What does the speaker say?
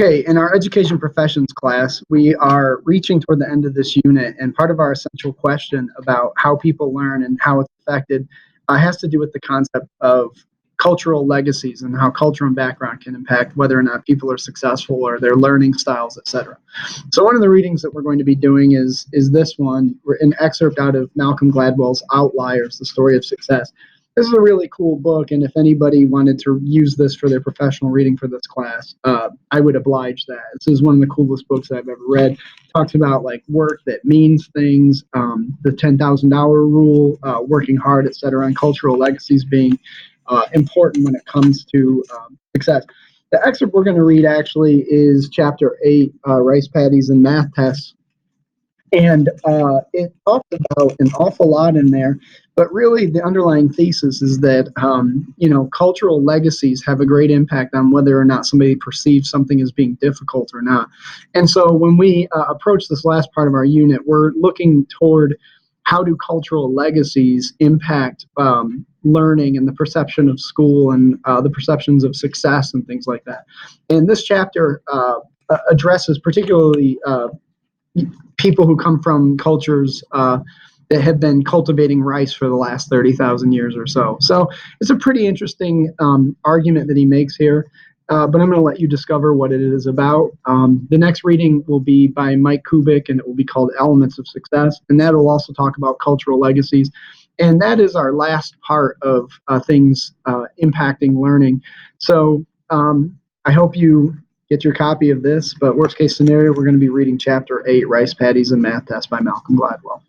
Okay, in our education professions class, we are reaching toward the end of this unit, and part of our essential question about how people learn and how it's affected has to do with the concept of cultural legacies and how culture and background can impact whether or not people are successful or their learning styles, etc. So one of the readings that we're going to be doing is this one, an excerpt out of Malcolm Gladwell's Outliers, The Story of Success. This is a really cool book, and if anybody wanted to use this for their professional reading for this class, I would oblige that. This is one of the coolest books I've ever read. It talks about like work that means things, the $10,000 rule, working hard, etc., and cultural legacies being important when it comes to success. The excerpt we're going to read actually is chapter 8, Rice Paddies and Math Tests. And it talks about an awful lot in there, but really the underlying thesis is that, cultural legacies have a great impact on whether or not somebody perceives something as being difficult or not. And so when we approach this last part of our unit, we're looking toward how do cultural legacies impact learning and the perception of school and the perceptions of success and things like that. And this chapter addresses particularly people who come from cultures that have been cultivating rice for the last 30,000 years or so. So it's a pretty interesting argument that he makes here, but I'm going to let you discover what it is about. The next reading will be by Mike Kubik, and it will be called Elements of Success, and that will also talk about cultural legacies. And that is our last part of things impacting learning. So I hope you get your copy of this, but worst case scenario, we're going to be reading chapter 8, Rice Paddies and Math Tests by Malcolm Gladwell.